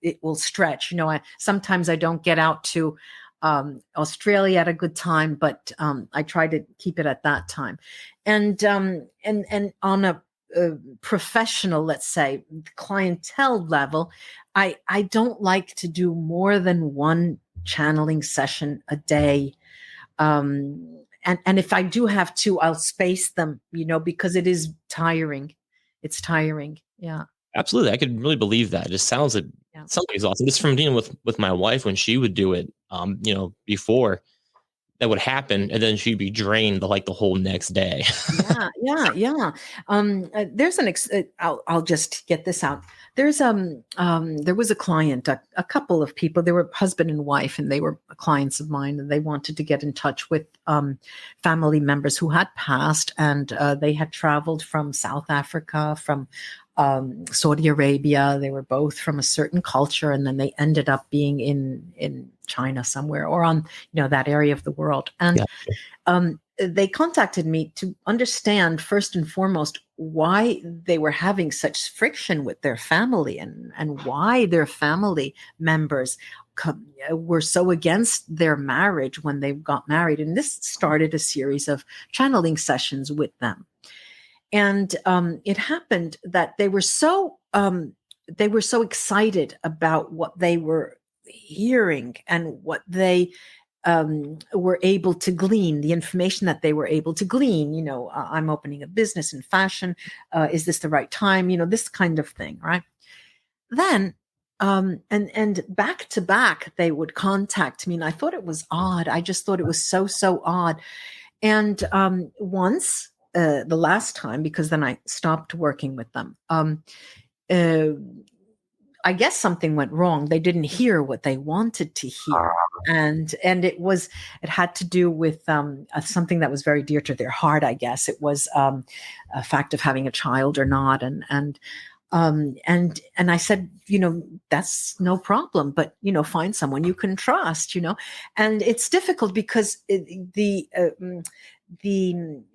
B: it will stretch. Sometimes I don't get out to Australia at a good time, but I try to keep it at that time. And on a professional, let's say, clientele level, I don't like to do more than one channeling session a day. And if I do have to, I'll space them, because it is tiring. It's tiring. Yeah.
C: Absolutely. I could really believe that. It just sounds like something's awesome. Just from dealing with my wife when she would do it, before that would happen, and then she'd be drained the whole next day.
B: Yeah. There's I'll just get this out. There was a client, a couple of people. They were husband and wife, and they were clients of mine. And they wanted to get in touch with family members who had passed, and they had traveled from South Africa, from Saudi Arabia. They were both from a certain culture, and then they ended up being in China somewhere, or on that area of the world. And they contacted me to understand first and foremost why they were having such friction with their family, and why their family members were so against their marriage when they got married. And this started a series of channeling sessions with them. And it happened that they were so excited about what they were hearing and what they were able to glean, the information that they were able to glean. I'm opening a business in fashion. Is this the right time? This kind of thing, right? Then, and back to back, they would contact me, and I thought it was odd. I just thought it was so odd. And once, the last time, because then I stopped working with them. I guess something went wrong. They didn't hear what they wanted to hear. And it had to do with something that was very dear to their heart, I guess. It was a fact of having a child or not. And I said, that's no problem, but, find someone you can trust, and it's difficult because the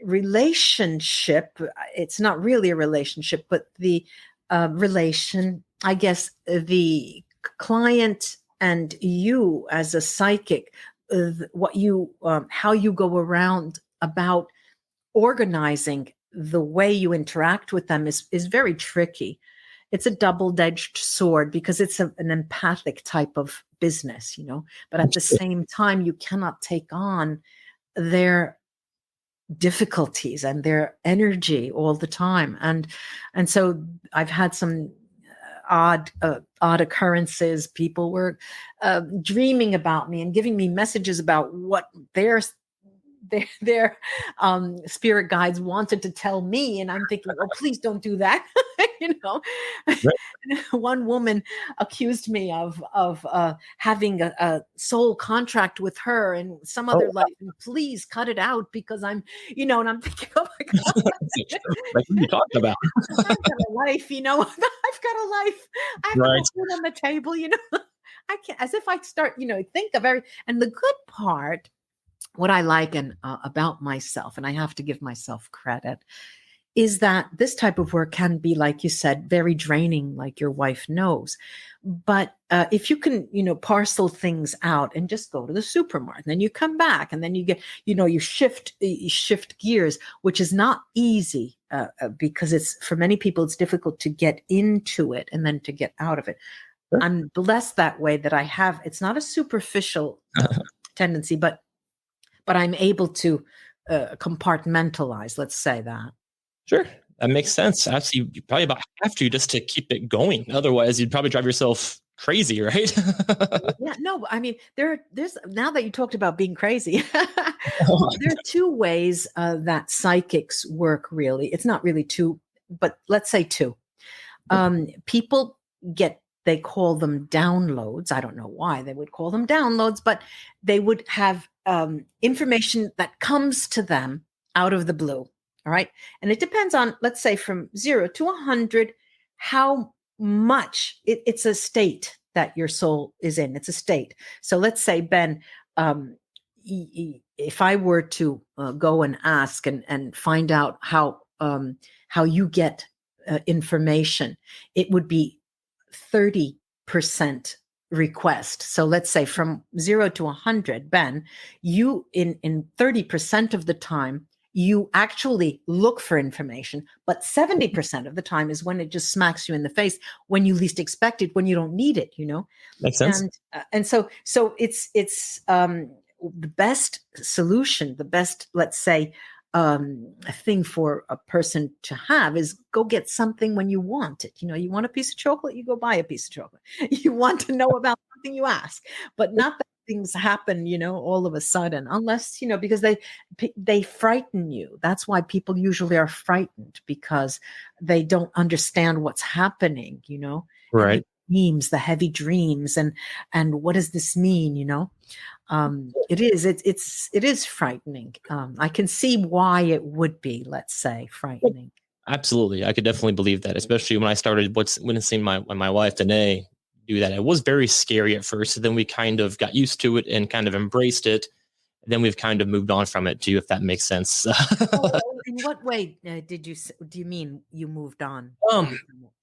B: relationship, it's not really a relationship, but the relation, I guess, the client and you as a psychic, how you go around about organizing the way you interact with them is very tricky. It's a double-edged sword because it's an empathic type of business, but at the same time, you cannot take on their difficulties and their energy all the time. And so I've had some odd occurrences. People were dreaming about me and giving me messages about what their spirit guides wanted to tell me, and I'm thinking, oh, please don't do that. Right. One woman accused me of having a soul contract with her in some other life, and please cut it out because I'm, and I'm thinking, oh my God,
C: what are you talking about?
B: I've got a life, I've got a life. I have food on the table, I can't, as if I start, think of and the good part, what I like about myself, and I have to give myself credit, is that this type of work can be, like you said, very draining, like your wife knows. But if you can, parcel things out and just go to the supermarket, and then you come back, and then you get, you shift gears, which is not easy because it's, for many people, it's difficult to get into it and then to get out of it. Sure. I'm blessed that way, that I have, it's not a superficial tendency, but I'm able to compartmentalize, let's say that.
C: Sure. That makes sense. Actually, you probably about have to just to keep it going. Otherwise, you'd probably drive yourself crazy, right?
B: Yeah, no, I mean, there's, now that you talked about being crazy, there are two ways that psychics work, really. It's not really two, but let's say two. People they call them downloads. I don't know why they would call them downloads, but they would have information that comes to them out of the blue. All right. And it depends on, let's say, from 0 to 100, how much it's a state that your soul is in. It's a state. So let's say, Ben, if I were to go and ask and find out how you get information, it would be 30% request. So let's say from 0 to 100, Ben, you in 30% of the time, you actually look for information, but 70% of the time is when it just smacks you in the face, when you least expect it, when you don't need it,
C: Makes sense.
B: And so it's the best solution, the best, let's say, a thing for a person to have is go get something when you want it. You want a piece of chocolate, you go buy a piece of chocolate. You want to know about something, you ask, but not that things happen, all of a sudden, unless, because they frighten you. That's why people usually are frightened, because they don't understand what's happening, and
C: Right.
B: the heavy dreams, and what does this mean, it is frightening. I can see why it would be, let's say, frightening.
C: Absolutely. I could definitely believe that, especially when I started witnessing my wife, Danae, do that. It was very scary at first. Then we kind of got used to it and kind of embraced it. Then we've kind of moved on from it too, if that makes sense.
B: In what way do you mean you moved on?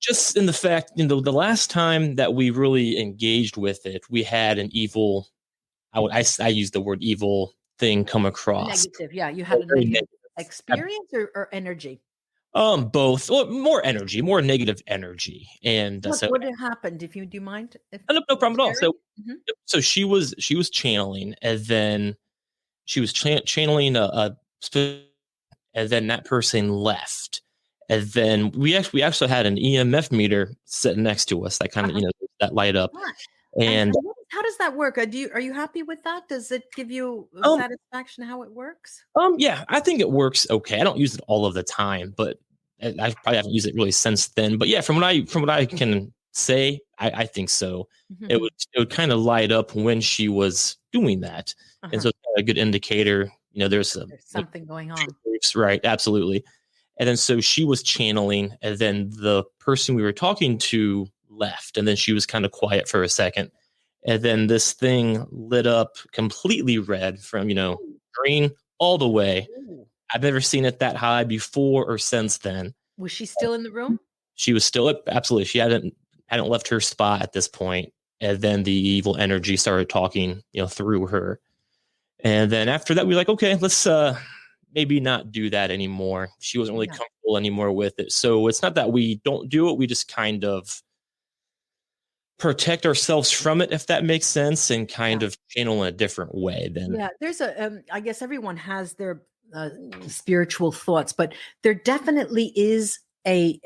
C: Just in the fact, the last time that we really engaged with it, we had an evil, I use the word evil thing come across.
B: Negative. Yeah. You had a negative experience or energy?
C: Both. Well, more energy, more negative energy. And
B: what had happened? Do you mind?
C: No problem at all. So,
B: mm-hmm.
C: so she was channeling, and then she was channeling and then that person left, and then we actually had an EMF meter sitting next to us that kind of that light up. And
B: how does that work? Are you happy with that? Does it give you satisfaction how it works?
C: Yeah, I think it works okay. I don't use it all of the time, but I probably haven't used it really since then. But yeah, from what I can say, I think so.
B: Mm-hmm.
C: It would kind of light up when she was doing that, and so it's a good indicator. There's
B: something going on.
C: Right, absolutely. And then so she was channeling, and then the person we were talking to left, and then she was kind of quiet for a second, and then this thing lit up completely red from green all the way.
B: Ooh.
C: I've never seen it that high before or since then.
B: Was she still in the room?
C: She was still absolutely. She hadn't left her spot at this point, and then the evil energy started talking through her. And then after that, we were like, okay, let's maybe not do that anymore. She wasn't really comfortable anymore with it. So it's not that we don't do it. We just kind of protect ourselves from it, if that makes sense, and kind of channel in a different way. Then
B: there's I guess everyone has their spiritual thoughts, but there definitely is there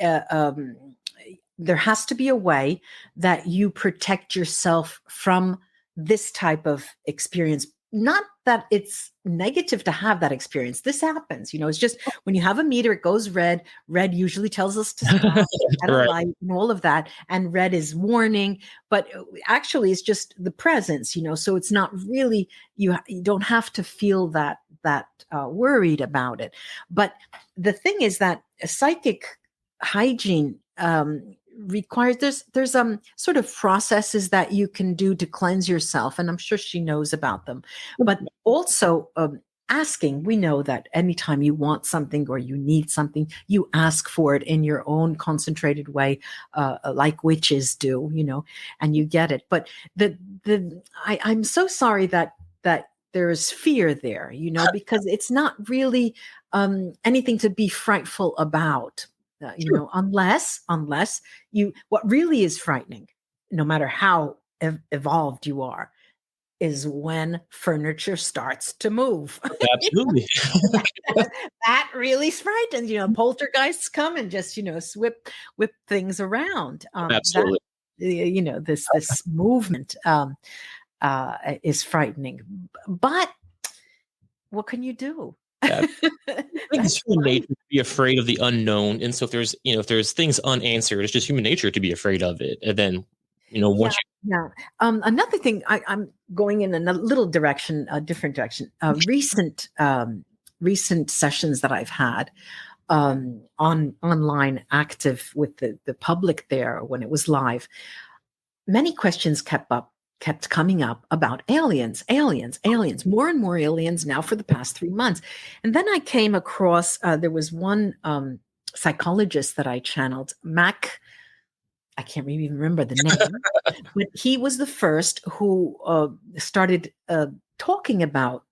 B: has to be a way that you protect yourself from this type of experience. Not that it's negative to have that experience. This happens, it's just when you have a meter, it goes red. Red usually tells us to stop at a light and all of that. And red is warning, but actually it's just the presence, so it's not really, you don't have to feel that worried about it. But the thing is that psychic hygiene requires there's sort of processes that you can do to cleanse yourself, and I'm sure she knows about them. But also asking, we know that anytime you want something or you need something, you ask for it in your own concentrated way, like witches do, and you get it. But I'm so sorry that there is fear there, because it's not really anything to be frightful about. Unless what really is frightening, no matter how evolved you are, is when furniture starts to move.
C: Absolutely.
B: That really frightens, poltergeists come and just, whip things around.
C: Absolutely.
B: This movement is frightening, but what can you do?
C: I think it's human nature to be afraid of the unknown, and so if there's things unanswered, it's just human nature to be afraid of it. And then once
B: another thing, I'm going in a little direction, a different direction. Recent sessions that I've had online, active with the public there when it was live, many questions kept coming up about aliens, more and more aliens now for the past 3 months. And then I came across, there was one psychologist that I channeled, Mac, I can't even remember the name, but he was the first who started talking about,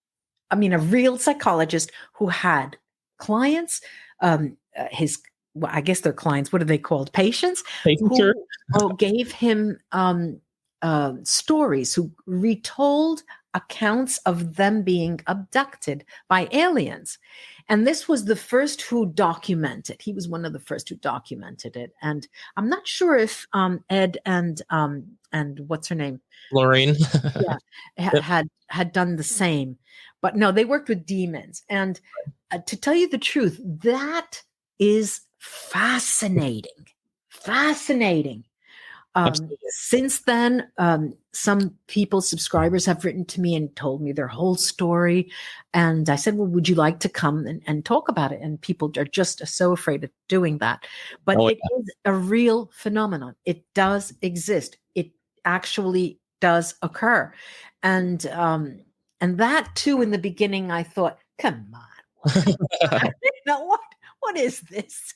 B: a real psychologist who had clients, I guess they're clients, what are they called? Patients? Who gave him stories, who retold accounts of them being abducted by aliens. And this was the first who documented. He was one of the first who documented it. And I'm not sure if Ed and what's her name?
C: Lorraine.
B: Yeah, had done the same. But no, they worked with demons. And to tell you the truth, that is fascinating. Fascinating. Since then, some subscribers have written to me and told me their whole story. And I said, well, would you like to come and talk about it? And people are just so afraid of doing that. But it is a real phenomenon. It does exist. It actually does occur. And that too, in the beginning, I thought, come on, what is this?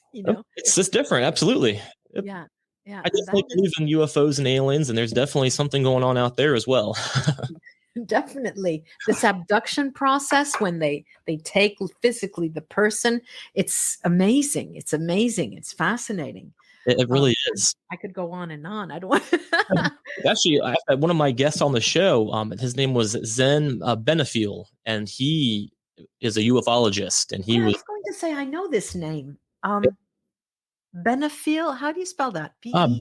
C: It's just different. Absolutely.
B: Yeah. Yeah,
C: I definitely believe in UFOs and aliens, and there's definitely something going on out there as well.
B: Definitely. This abduction process, when they take physically the person, it's amazing. It's amazing. It's fascinating.
C: It really is.
B: I could go on and on. I don't want
C: Actually, I had one of my guests on the show. His name was Zen Benefiel, and he is a ufologist. And he
B: I was going to say, I know this name. Benefiel, how do you spell that?
C: Benefiel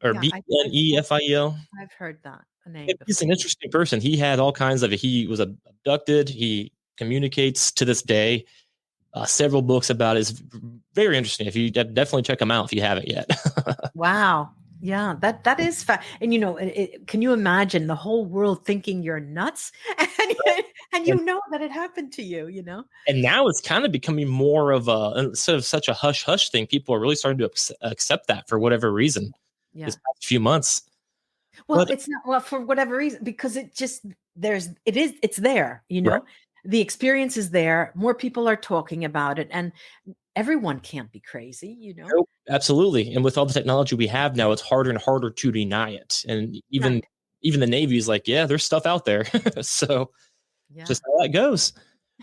C: or Benefiel.
B: I've heard that name.
C: He's an interesting person. He had all kinds of. He was abducted. He communicates to this day. Several books about it. Is very interesting. If you definitely check them out if you haven't yet.
B: Wow. Yeah, that is and can you imagine the whole world thinking you're nuts, and you know that it happened to you,
C: And now it's kind of becoming more of instead of such a hush hush thing, people are really starting to accept that for whatever reason.
B: Yeah.
C: This past few months.
B: Well, it's not for whatever reason, because it's there,
C: Right.
B: The experience is there. More people are talking about it, and everyone can't be crazy,
C: Nope, absolutely. And with all the technology we have now, it's harder and harder to deny it. And even the Navy is like, yeah, there's stuff out there. So just how that goes.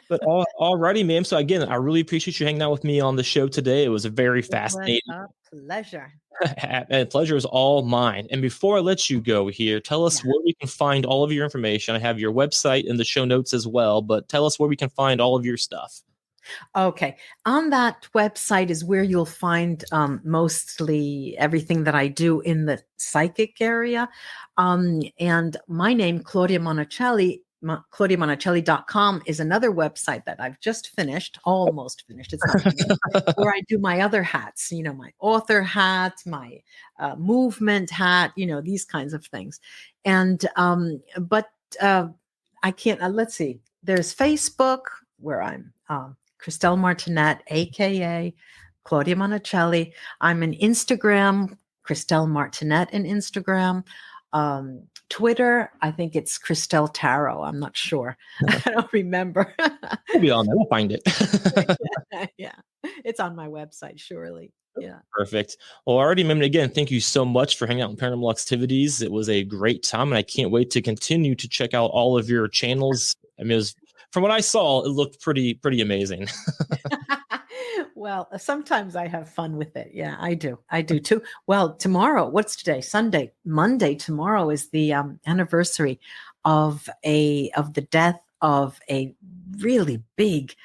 C: But all righty, ma'am. So again, I really appreciate you hanging out with me on the show today. It was a very fascinating.
B: A pleasure.
C: And pleasure is all mine. And before I let you go here, tell us where we can find all of your information. I have your website in the show notes as well, but tell us where we can find all of your stuff.
B: Okay. On that website is where you'll find mostly everything that I do in the psychic area. And my name, Claudia Monacelli, ClaudiaMonacelli.com is another website that I've just finished, almost finished. It's not finished, where I do my other hats, my author hat, my movement hat, these kinds of things. And, but I can't, let's see, there's Facebook where I'm Christelle Martinet, AKA Claudia Monacelli. I'm in Instagram, Christelle Martinet in Instagram. Twitter, I think it's Christelle Tarot. I'm not sure. I don't remember.
C: We'll be on there. We'll find it.
B: Yeah. It's on my website, surely. Yeah.
C: Perfect. Well, already, ma'am, again, thank you so much for hanging out in Paranormal Activities. It was a great time, and I can't wait to continue to check out all of your channels. I mean, from what I saw, it looked pretty amazing.
B: Well, sometimes I have fun with it. Yeah, I do. I do too. Well, tomorrow, what's today? Sunday, Monday. Tomorrow is the anniversary of the death of a really big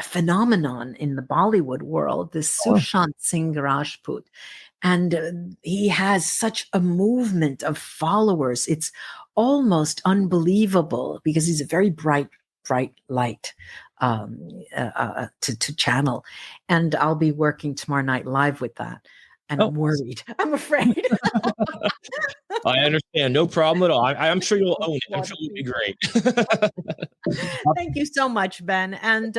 B: phenomenon in the Bollywood world, the Sushant Singh Rajput. And he has such a movement of followers. It's almost unbelievable because he's a very bright light to channel. And I'll be working tomorrow night live with that. And I'm worried. I'm afraid.
C: I understand. No problem at all. I'm sure you'll own it. I'm sure you'll be great.
B: Thank you so much, Ben. And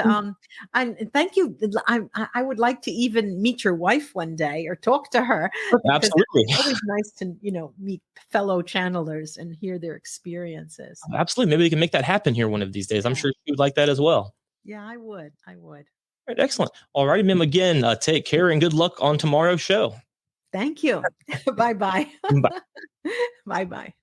B: thank you. I would like to even meet your wife one day or talk to her.
C: Absolutely.
B: It's always nice to, meet fellow channelers and hear their experiences.
C: Absolutely. Maybe we can make that happen here one of these days. I'm sure she would like that as well.
B: Yeah, I would.
C: All right, excellent. All righty, ma'am. Again, take care and good luck on tomorrow's show.
B: Thank you. Bye-bye.
C: Bye.
B: Bye-bye.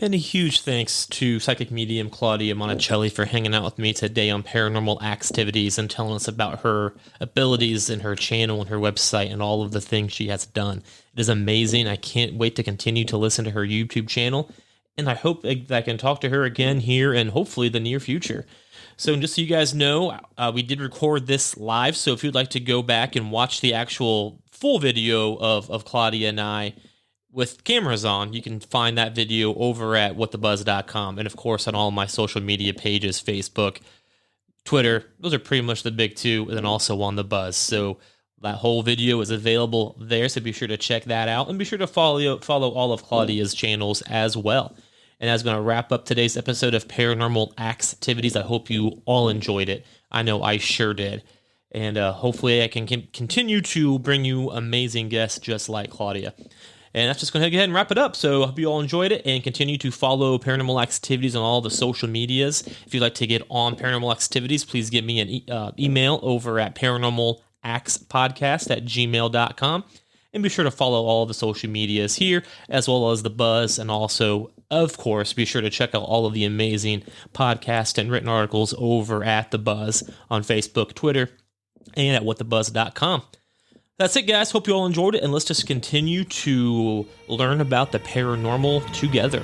A: And a huge thanks to psychic medium Claudia Monacelli for hanging out with me today on Paranormal Axetivities and telling us about her abilities and her channel and her website and all of the things she has done. It is amazing. I can't wait to continue to listen to her YouTube channel, and I hope that I can talk to her again here in hopefully the near future. So just so you guys know, we did record this live, so if you'd like to go back and watch the actual full video of Claudia and I with cameras on, you can find that video over at WTBdotcom, and of course on all my social media pages, Facebook, Twitter. Those are pretty much the big two, and then also on the Buzz. So that whole video is available there, so be sure to check that out, and be sure to follow all of Claudia's channels as well. And that's going to wrap up today's episode of Paranormal Axetivities. I hope you all enjoyed it. I know I sure did. And hopefully I can continue to bring you amazing guests just like Claudia. And that's just going to go ahead and wrap it up. So I hope you all enjoyed it, and continue to follow Paranormal Axetivities on all the social medias. If you'd like to get on Paranormal Axetivities, please give me an email over at paranormalaxpodcast@gmail.com. And be sure to follow all the social medias here, as well as the Buzz. And also, of course, be sure to check out all of the amazing podcast and written articles over at the Buzz on Facebook, Twitter, and at WTBdotcom. That's it, guys. Hope you all enjoyed it, and let's just continue to learn about the paranormal together.